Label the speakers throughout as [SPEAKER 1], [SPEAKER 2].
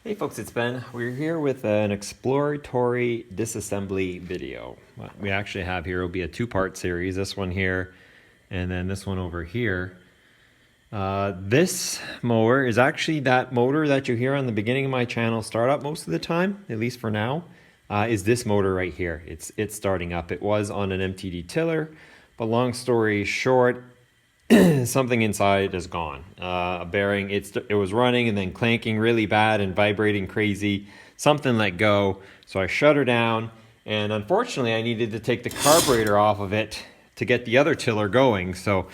[SPEAKER 1] Hey folks, it's Ben. We're here with an exploratory disassembly video. What we actually have here will be a two-part series, this one here and then this one over here. This mower is actually that motor that you hear on the beginning of my channel start up most of the time, at least for now, is this motor right here. It's starting up. It was on an MTD tiller, but long story short, something inside is gone. A bearing, it was running and then clanking really bad and vibrating crazy. Something let go, so I shut her down, and unfortunately I needed to take the carburetor off of it to get the other tiller going. So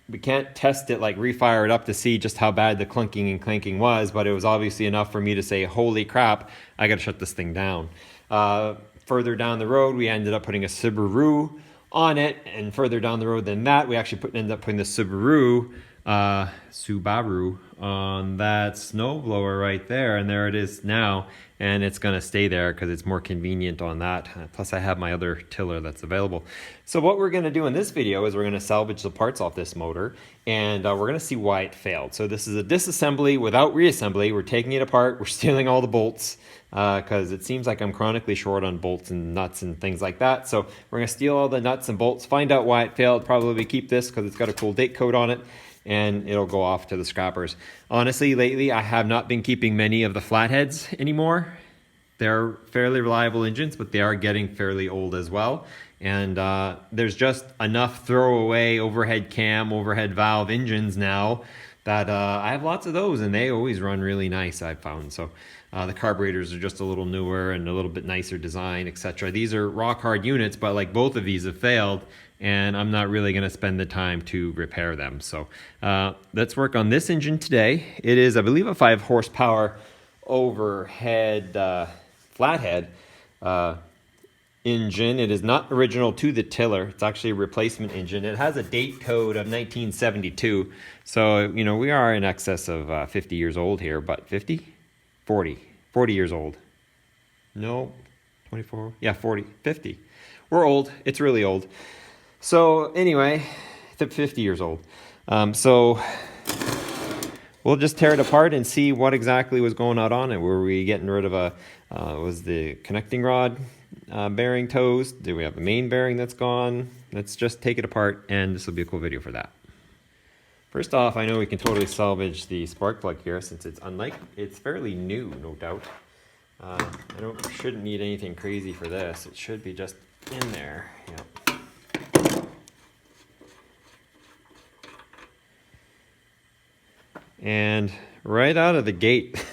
[SPEAKER 1] we can't test it, like refire it up to see just how bad the clunking and clanking was, but it was obviously enough for me to say, holy crap, I gotta shut this thing down. Further down the road, we ended up putting a Subaru on it, and further down the road than that, we actually ended up putting the Subaru on that snowblower right there, and there it is now, and it's going to stay there because it's more convenient on that. Plus I have my other tiller that's available. So what we're going to do in this video is we're going to salvage the parts off this motor, and we're going to see why it failed. So this is a disassembly without reassembly. We're taking it apart, we're stealing all the bolts, because it seems like I'm chronically short on bolts and nuts and things like that. So we're going to steal all the nuts and bolts, find out why it failed, probably keep this because it's got a cool date code on it, and it'll go off to the scrappers. Honestly, lately I have not been keeping many of the flatheads anymore. They're fairly reliable engines, but they are getting fairly old as well. And there's just enough throwaway overhead cam, overhead valve engines now that I have lots of those, and they always run really nice, I've found. So the carburetors are just a little newer and a little bit nicer design, etc. These are rock hard units, but like both of these have failed, and I'm not really going to spend the time to repair them. So let's work on this engine today. It is, I believe, a 5 horsepower overhead flathead engine. It is not original to the tiller. It's actually a replacement engine. It has a date code of 1972. So, you know, we are in excess of 50 years old here, but 50? 40 years old. No, 24, yeah, 40, 50. We're old, it's really old. So anyway, it's 50 years old. So we'll just tear it apart and see what exactly was going on it. Were we getting rid of was the connecting rod bearing toes? Do we have a main bearing that's gone? Let's just take it apart, and this will be a cool video for that. First off, I know we can totally salvage the spark plug here since it's fairly new, no doubt. I shouldn't need anything crazy for this. It should be just in there. Yep. And right out of the gate,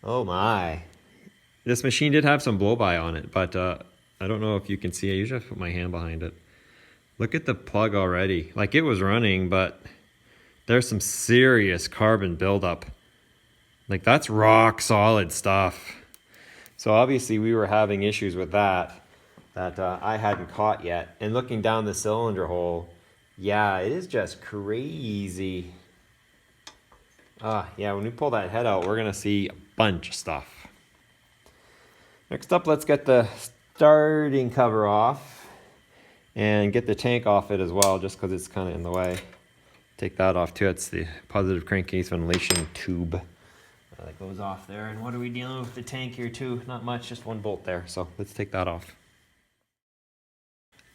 [SPEAKER 1] oh my. This machine did have some blow-by on it, but I don't know if you can see. I usually have to put my hand behind it. Look at the plug already. Like, it was running, but there's some serious carbon buildup. Like, that's rock solid stuff. So obviously we were having issues with that I hadn't caught yet. And looking down the cylinder hole, yeah, it is just crazy. Yeah, when we pull that head out, we're gonna see a bunch of stuff. Next up, let's get the starting cover off and get the tank off it as well, just because it's kind of in the way. Take that off too. It's the positive crankcase ventilation tube that goes off there. And what are we dealing with the tank here too? Not much, just one bolt there. So let's take that off.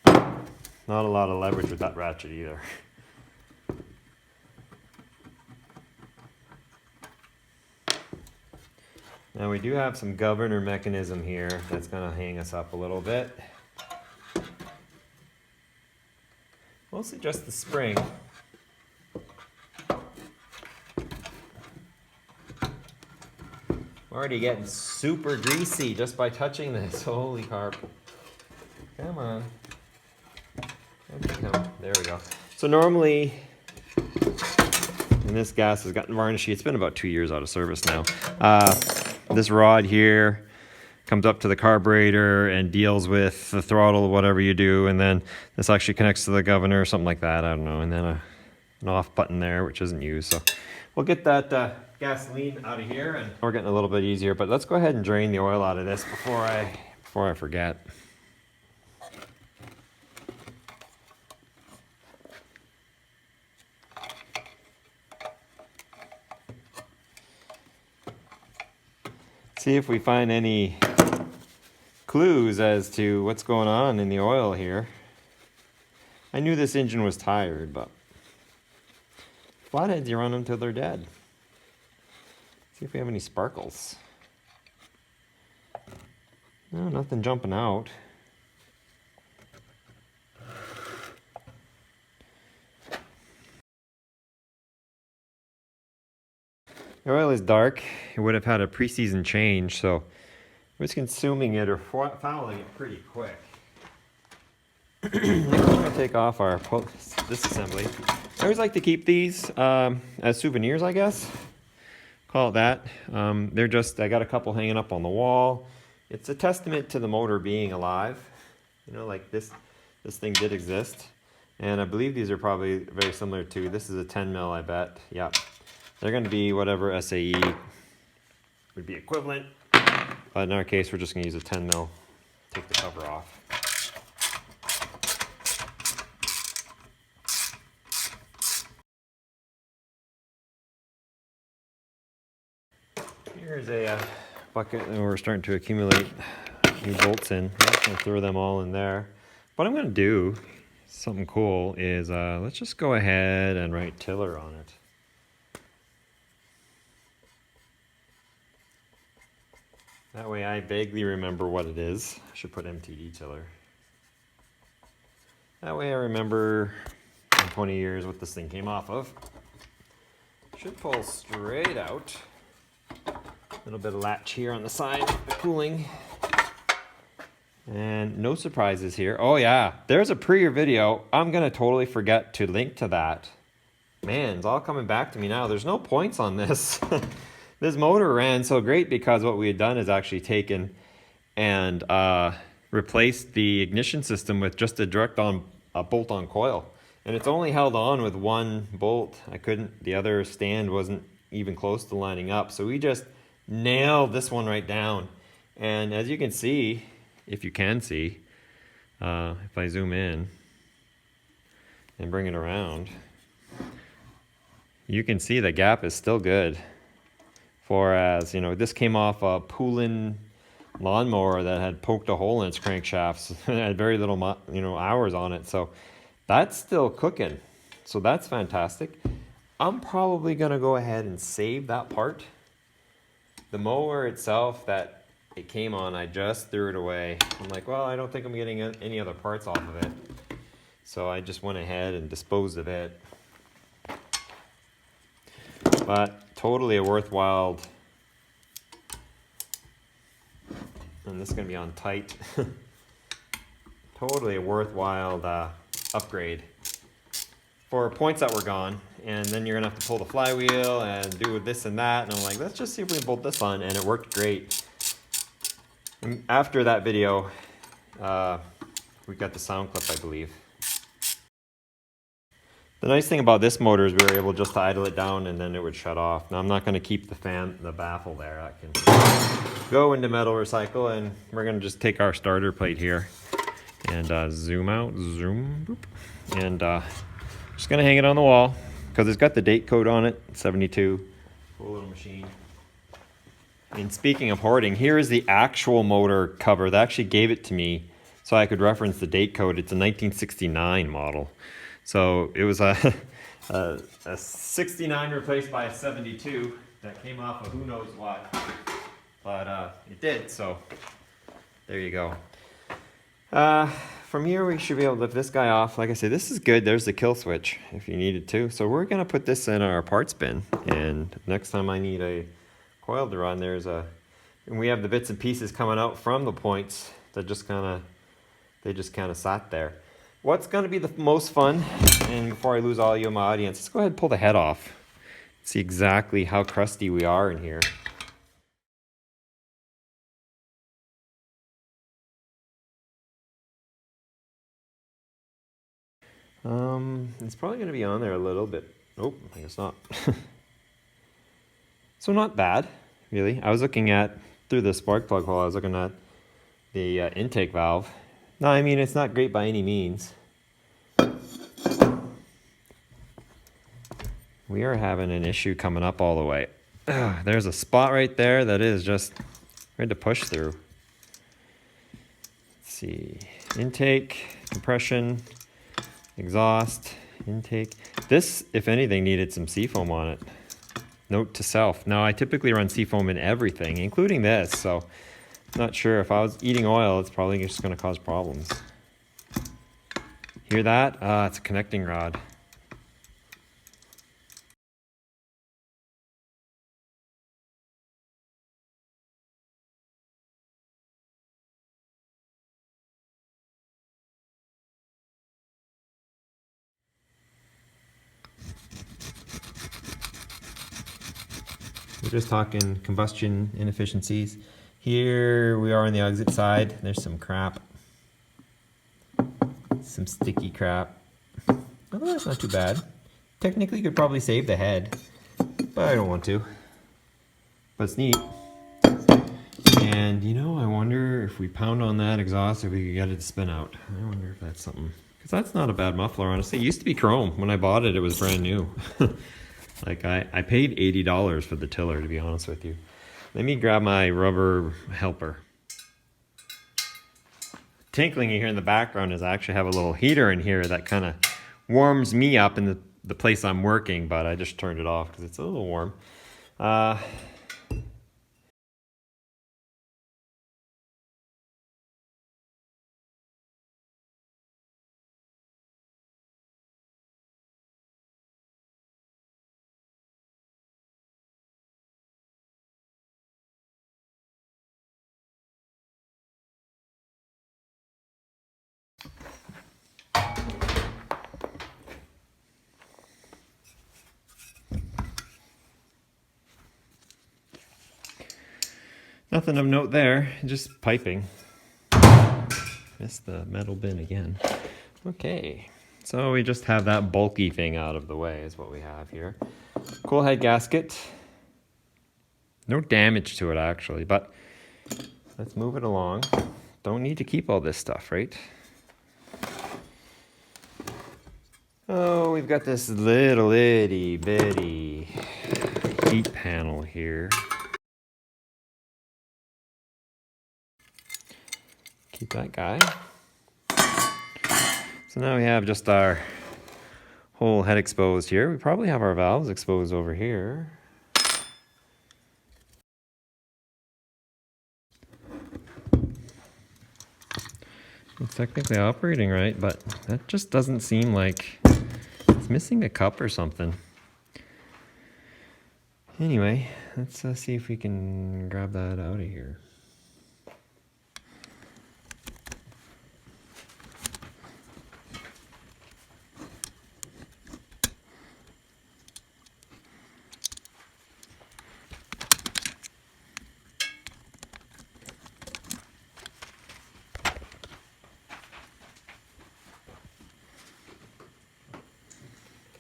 [SPEAKER 1] Not a lot of leverage with that ratchet either. Now we do have some governor mechanism here that's going to hang us up a little bit. Mostly just the spring. I'm already getting super greasy just by touching this. Holy carp. Come on. There we go. So normally, and this gas has gotten varnishy. It's been about 2 years out of service now. This rod here comes up to the carburetor and deals with the throttle, whatever you do, and then this actually connects to the governor or something like that, I don't know, and then an off button there which isn't used. So we'll get that gasoline out of here, and we're getting a little bit easier, but let's go ahead and drain the oil out of this before I forget. See if we find any clues as to what's going on in the oil here. I knew this engine was tired, but flatheads, you run them till they're dead. See if we have any sparkles. No, nothing jumping out. The oil is dark. It would have had a pre-season change, so it was consuming it or fouling it pretty quick. I'm going to take off our disassembly. I always like to keep these as souvenirs, I guess. Call it that. They're just, I got a couple hanging up on the wall. It's a testament to the motor being alive. You know, like this thing did exist. And I believe these are probably very similar to, this is a 10 mil, I bet. Yeah. They're going to be whatever SAE would be equivalent. But in our case, we're just going to use a 10 mil. Take the cover off. Here's a bucket that we're starting to accumulate new bolts in. I'm just going to throw them all in there. What I'm going to do, something cool, is let's just go ahead and write Tiller on it. That way I vaguely remember what it is. I should put MTD Tiller. That way I remember in 20 years what this thing came off of. Should pull straight out. A little bit of latch here on the side, the cooling. And no surprises here. Oh yeah, there's a previous video. I'm gonna totally forget to link to that. Man, it's all coming back to me now. There's no points on this. This motor ran so great because what we had done is actually taken and replaced the ignition system with just a bolt-on coil. And it's only held on with one bolt. The other stand wasn't even close to lining up. So we just nailed this one right down. And as you can see, if you can see, if I zoom in and bring it around, you can see the gap is still good. For as, you know, this came off a Poulin lawnmower that had poked a hole in its crankshafts. It had very little, hours on it. So that's still cooking. So that's fantastic. I'm probably going to go ahead and save that part. The mower itself that it came on, I just threw it away. I'm like, well, I don't think I'm getting any other parts off of it. So I just went ahead and disposed of it. But totally a worthwhile, and this is going to be on tight, totally a worthwhile upgrade for points that were gone. And then you're going to have to pull the flywheel and do this and that. And I'm like, let's just see if we can bolt this on. And it worked great. And after that video, we got the sound clip, I believe. The nice thing about this motor is we were able just to idle it down and then it would shut off. Now I'm not going to keep the baffle there. I can go into metal recycle, and we're going to just take our starter plate here and zoom out, boop, and just going to hang it on the wall because it's got the date code on it, 72. Cool little machine. And speaking of hoarding, here is the actual motor cover. They actually gave it to me so I could reference the date code. It's a 1969 model. So it was a 69 replaced by a 72 that came off of who knows what, but it did, so there you go. From here we should be able to lift this guy off. Like I said, this is good. There's the kill switch if you needed to. So we're going to put this in our parts bin, and next time I need a coil to run, and we have the bits and pieces coming out from the points that just kind of sat there. What's going to be the most fun, and before I lose all you in my audience, let's go ahead and pull the head off. See exactly how crusty we are in here. It's probably going to be on there a little bit. Nope, I guess not. So not bad, really. I was looking at, through the spark plug hole, I was looking at the intake valve. No, I mean, it's not great by any means. We are having an issue coming up all the way. There's a spot right there that is just We had to push through. Let's see. Intake, compression, exhaust, intake. This, if anything, needed some seafoam on it. Note to self. Now, I typically run seafoam in everything, including this, so not sure. If I was eating oil, it's probably just going to cause problems. Hear that? It's a connecting rod. We're just talking combustion inefficiencies. Here we are on the exit side. There's some crap. Some sticky crap. Although that's not too bad. Technically could probably save the head, but I don't want to. But it's neat. And you know, I wonder if we pound on that exhaust, if we could get it to spin out. I wonder if that's something. Because that's not a bad muffler, honestly. It used to be chrome. When I bought it, it was brand new. Like I paid $80 for the tiller, to be honest with you. Let me grab my rubber helper. Tinkling you hear in the background is I actually have a little heater in here that kind of warms me up in the place I'm working, but I just turned it off because it's a little warm. Nothing of note there, just piping. Missed the metal bin again. Okay, so we just have that bulky thing out of the way is what we have here. Cool head gasket. No damage to it actually, but let's move it along. Don't need to keep all this stuff, right? Oh, we've got this little itty bitty heat panel here. Keep that guy. So now we have just our whole head exposed here. We probably have our valves exposed over here. It's technically operating right, but that just doesn't seem like it's missing a cup or something. Anyway, let's see if we can grab that out of here.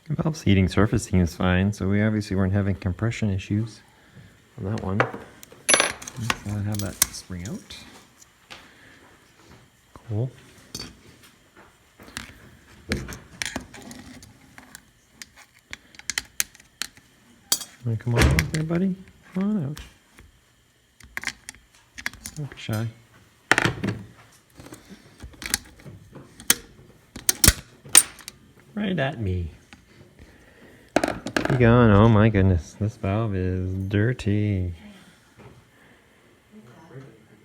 [SPEAKER 1] The valve's heating surface seems fine, so we obviously weren't having compression issues on that one. So I have that spring out. Cool. Wanna come on out there, buddy? Come on out. Don't be shy. Right at me. You going? Oh my goodness, this valve is dirty.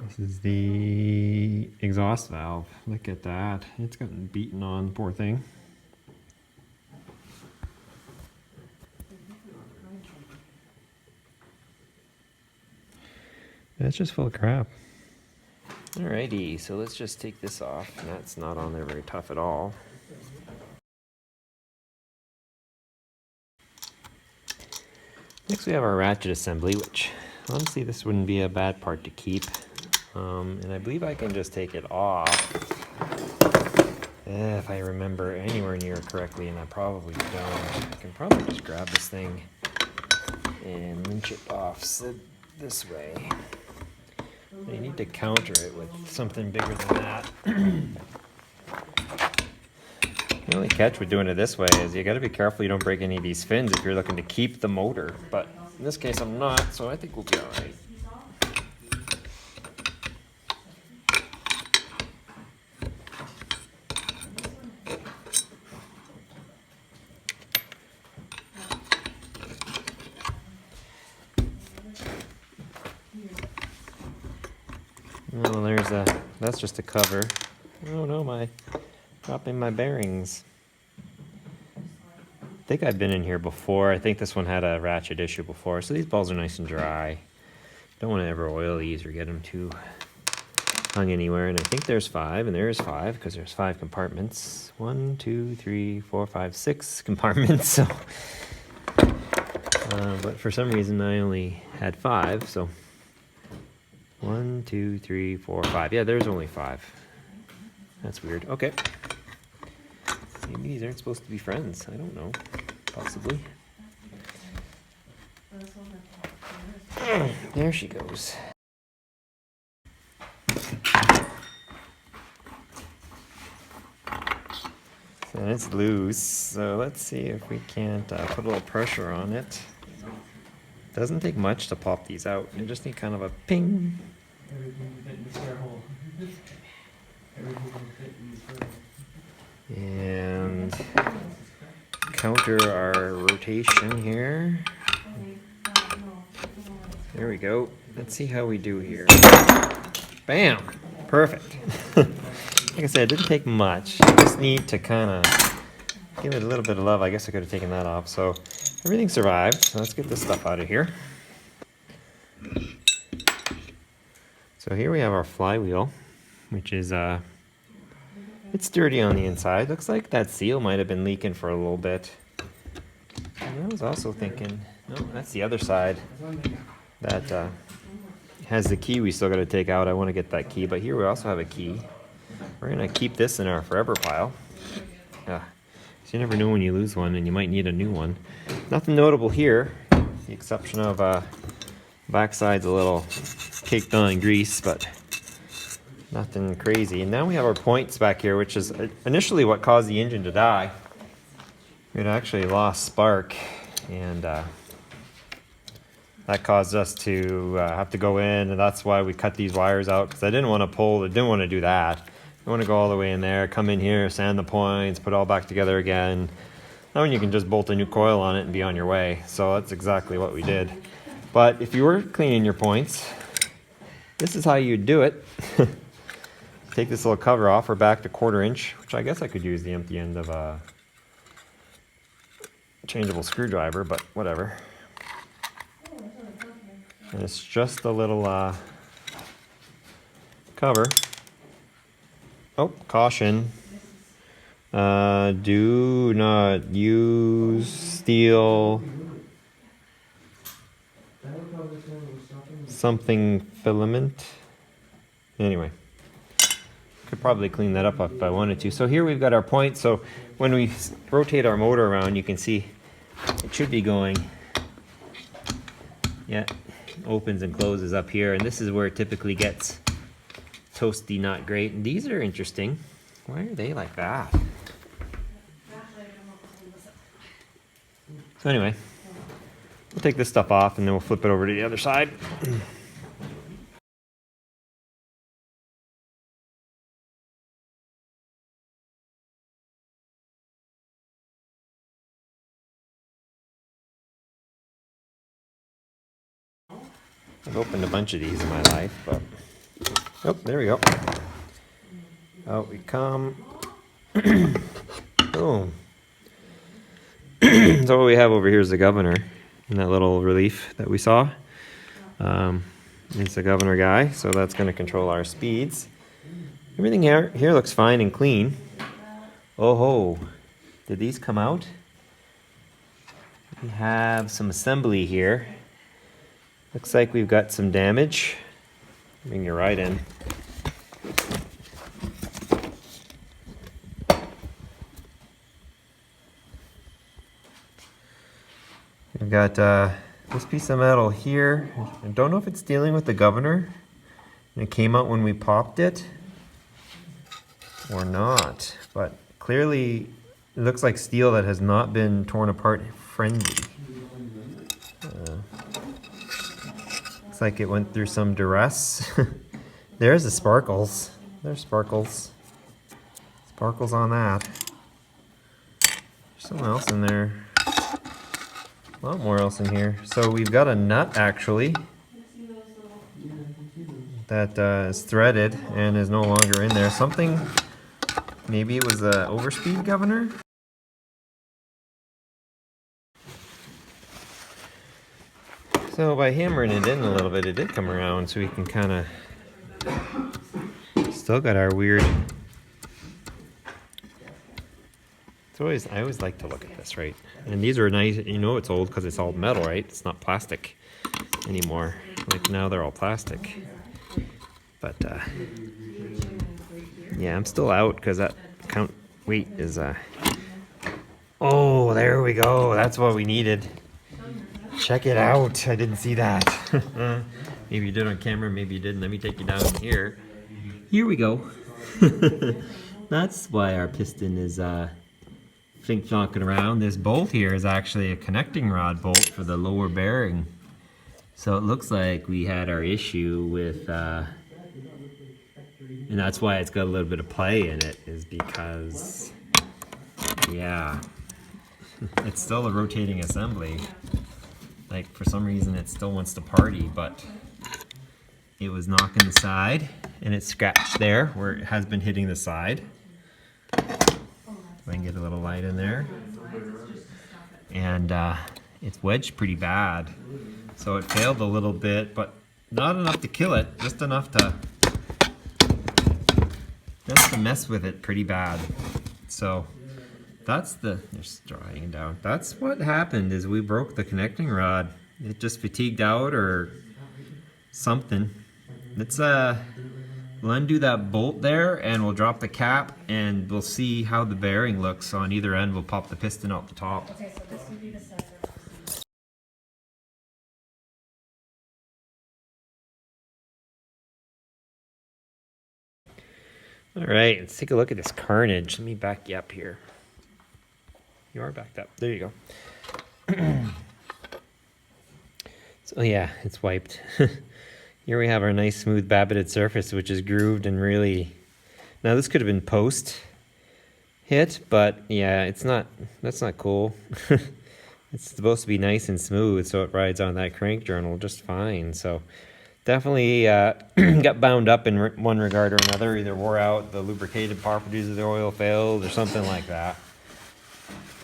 [SPEAKER 1] This is the exhaust valve. Look at that. It's gotten beaten on, poor thing. It's just full of crap. Alrighty, so let's just take this off. That's not on there very tough at all. Next we have our ratchet assembly, which honestly this wouldn't be a bad part to keep. And I believe I can just take it off if I remember anywhere near correctly, and I probably don't. I can probably just grab this thing and winch it off this way. You need to counter it with something bigger than that. The only catch with doing it this way is you got to be careful you don't break any of these fins if you're looking to keep the motor. But in this case I'm not, so I think we'll be alright. Oh, that's just a cover. Oh no, dropping my bearings. I think I've been in here before. I think this one had a ratchet issue before, so these balls are nice and dry. Don't want to ever oil these or get them too hung anywhere. And I think there's 5, and there is 5 because there's 5 compartments. 1, 2, 3, 4, 5, 6 compartments. So, but for some reason I only had 5. So 1, 2, 3, 4, 5. Yeah, there's only 5. That's weird. Okay. Maybe these aren't supposed to be friends. I don't know. Possibly. There she goes. So it's loose. So let's see if we can't put a little pressure on it. Doesn't take much to pop these out. You just need kind of a ping. And counter our rotation here. There we go. Let's see how we do here. Bam! Perfect. Like I said, it didn't take much. You just need to kind of give it a little bit of love. I guess I could have taken that off. So everything survived. So let's get this stuff out of here. So here we have our flywheel, which is it's dirty on the inside. Looks like that seal might have been leaking for a little bit. And I was also thinking, no, that's the other side. That has the key we still got to take out. I want to get that key, but here we also have a key. We're going to keep this in our forever pile. So you never know when you lose one, and you might need a new one. Nothing notable here, with the exception of backside's a little caked on in grease, but nothing crazy. And now we have our points back here, which is initially what caused the engine to die. It actually lost spark, and that caused us to have to go in, and that's why we cut these wires out, because I didn't want to do that. I want to go all the way in there, come in here, sand the points, put it all back together again. Now when you can just bolt a new coil on it and be on your way. So that's exactly what we did. But if you were cleaning your points, this is how you do it. Take this little cover off. We're back to 1/4 inch, which I guess I could use the empty end of a changeable screwdriver, but whatever. And it's just a little cover. Oh, caution. Do not use steel something filament. Anyway, could probably clean that up if I wanted to. So here we've got our point. So when we rotate our motor around, you can see it should be going. Yeah, opens and closes up here, and this is where it typically gets toasty, not great. And these are interesting. Why are they like that? So anyway, we'll take this stuff off and then we'll flip it over to the other side. I've opened a bunch of these in my life, but oh, there we go. Out we come. Boom. So what we have over here is the governor, and that little relief that we saw. It's the governor guy, so that's going to control our speeds. Everything here looks fine and clean. Oh ho! Did these come out? We have some assembly here. Looks like we've got some damage. Bring your right in. We've got this piece of metal here. I don't know if it's dealing with the governor, and it came out when we popped it, or not. But clearly, it looks like steel that has not been torn apart friendly. Looks like it went through some duress. There's the sparkles. There's sparkles. Sparkles on that. There's something else in there. A lot more else in here. So we've got a nut actually. that is threaded and is no longer in there. Something, maybe it was the overspeed governor. So by hammering it in a little bit, it did come around, so we can kind of still got our weird. I always like to look at this, right? And these are nice. You know it's old because it's all metal, right? It's not plastic anymore. Like now they're all plastic. But yeah, I'm still out because that count weight is oh, there we go. That's what we needed. Check it out. I didn't see that. Maybe you did on camera, maybe you didn't. Let me take you down here. Here we go. That's why our piston is flink-flonking around. This bolt here is actually a connecting rod bolt for the lower bearing. So it looks like we had our issue with, and that's why it's got a little bit of play in it, is because, yeah, it's still a rotating assembly. Like, for some reason it still wants to party, but it was knocking the side, and it scratched there where it has been hitting the side. If I can get a little light in there. And it's wedged pretty bad. So it failed a little bit, but not enough to kill it, just enough to mess with it pretty bad. So that's just drying down. That's what happened, is we broke the connecting rod. It just fatigued out or something. Let's we'll undo that bolt there and we'll drop the cap and we'll see how the bearing looks on either end. We'll pop the piston out the top.
[SPEAKER 2] Okay, so this would be the center.
[SPEAKER 1] All right, let's take a look at this carnage. Let me back you up here. You are backed up. There you go. So yeah, it's wiped. Here we have our nice smooth babbited surface, which is grooved and really. Now this could have been post hit, but yeah, it's not. That's not cool. It's supposed to be nice and smooth, so it rides on that crank journal just fine. So definitely got bound up in one regard or another. Either wore out, the lubricated properties of the oil failed, or something like that.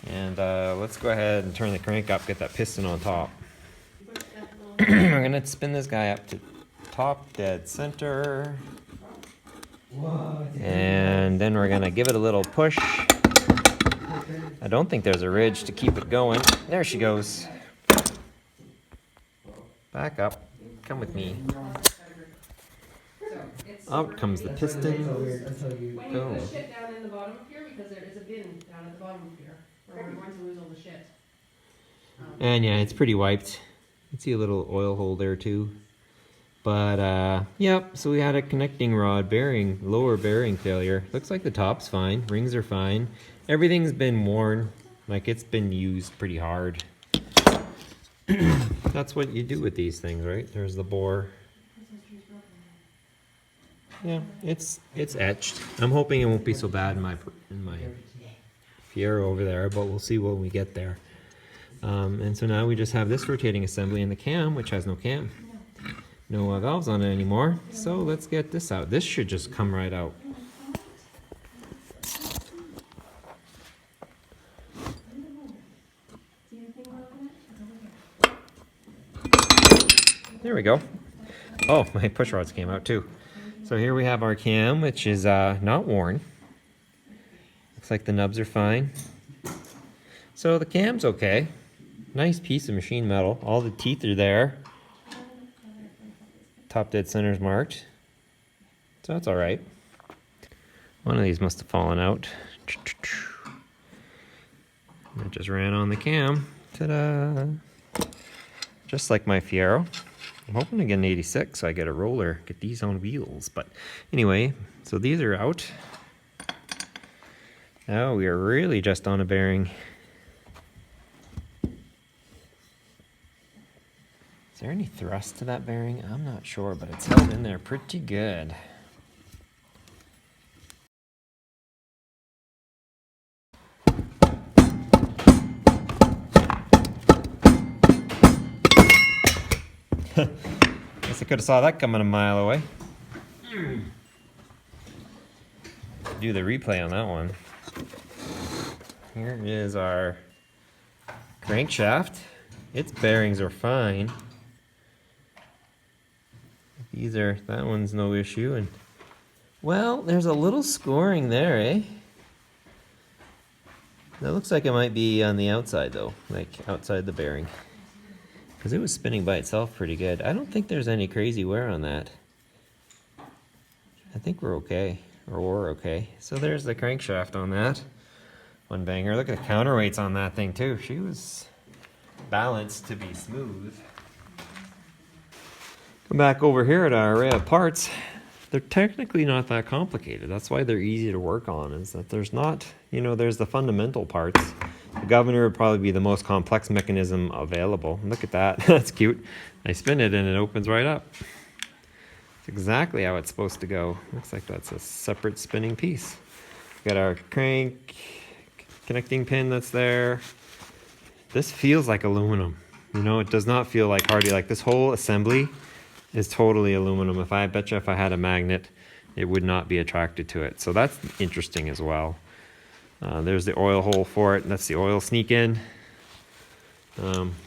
[SPEAKER 1] And let's go ahead and turn the crank up, get that piston on top. We're gonna spin this guy up to top dead center. And then we're gonna give it a little push. I don't think there's a ridge to keep it going. There she goes. Back up. Come with me. Out comes the piston. Boom.
[SPEAKER 2] The shit down in the bottom of here, because there is a bin down at the bottom of here where we're going to lose all the shit.
[SPEAKER 1] And yeah, it's pretty wiped. You can see a little oil hole there too. But yep, so we had a connecting rod bearing, lower bearing failure. Looks like the top's fine, rings are fine. Everything's been worn, like it's been used pretty hard. That's what you do with these things, right? There's the bore. Yeah, it's etched. I'm hoping it won't be so bad in my Fiero over there, but we'll see when we get there. And so now we just have this rotating assembly in the cam, which has no cam. No valves on it anymore. So let's get this out. This should just come right out. There we go. Oh, my push rods came out too. So here we have our cam, which is not worn. Looks like the nubs are fine. So the cam's okay. Nice piece of machine metal. All the teeth are there. Top dead center is marked. So that's all right. One of these must have fallen out. It just ran on the cam. Ta-da! Just like my Fiero. I'm hoping to get an 86 so I get a roller, get these on wheels. But anyway, so these are out. Now we are really just on a bearing. Is there any thrust to that bearing? I'm not sure, but it's held in there pretty good. Guess I could have saw that coming a mile away. Do the replay on that one. Here is our crankshaft. Its bearings are fine. That one's no issue. And well, there's a little scoring there, eh? That looks like it might be on the outside though, like outside the bearing. Because it was spinning by itself pretty good. I don't think there's any crazy wear on that. I think we're okay, or we're okay. So there's the crankshaft on that. One banger. Look at the counterweights on that thing too. She was balanced to be smooth. Come back over here at our array of parts. They're technically not that complicated. That's why they're easy to work on, is that there's not, you know, there's the fundamental parts. The governor would probably be the most complex mechanism available. Look at that. That's cute. I spin it and it opens right up. It's exactly how it's supposed to go. Looks like that's a separate spinning piece. We got our crank connecting pin that's there. This feels like aluminum. You know, it does not feel like hardy. Like this whole assembly is totally aluminum. If I bet you if I had a magnet, it would not be attracted to it. So that's interesting as well. There's the oil hole for it. That's the oil sneak in.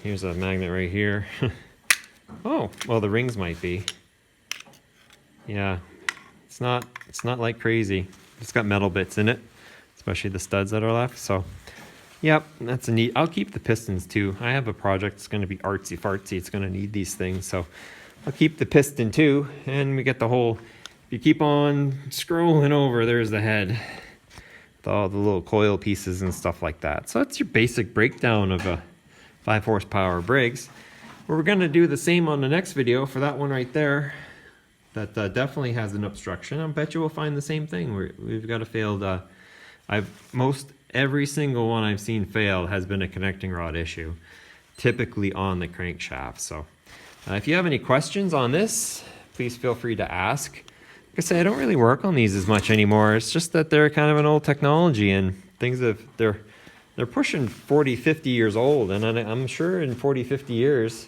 [SPEAKER 1] Here's a magnet right here. Oh, well, the rings might be. Yeah, it's not like crazy. It's got metal bits in it, especially the studs that are left. So, yep, that's a neat. I'll keep the pistons too. I have a project that's going to be artsy fartsy. It's going to need these things, so I'll keep the piston too. And we get the whole. If you keep on scrolling over, there's the head. With all the little coil pieces and stuff like that. So that's your basic breakdown of a 5 horsepower Briggs. We're going to do the same on the next video for that one right there. That definitely has an obstruction. I bet you we'll find the same thing. We've got a failed. Every single one I've seen fail has been a connecting rod issue, typically on the crankshaft. So, if you have any questions on this, please feel free to ask. Like I say, I don't really work on these as much anymore. It's just that they're kind of an old technology, and they're pushing 40, 50 years old, and I'm sure in 40, 50 years.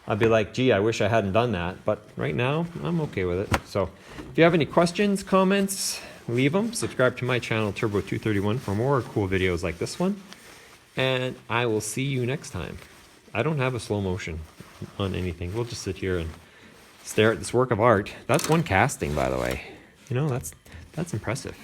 [SPEAKER 1] I'll be like, gee, I wish I hadn't done that. But right now, I'm okay with it. So if you have any questions, comments, leave them. Subscribe to my channel, Turbo231, for more cool videos like this one. And I will see you next time. I don't have a slow motion on anything. We'll just sit here and stare at this work of art. That's one casting, by the way. You know, that's impressive.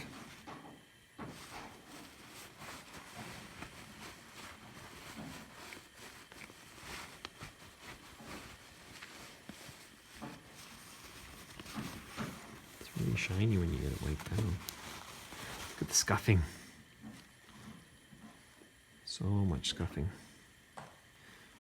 [SPEAKER 1] Really shiny when you get it wiped down. Look at the scuffing. So much scuffing.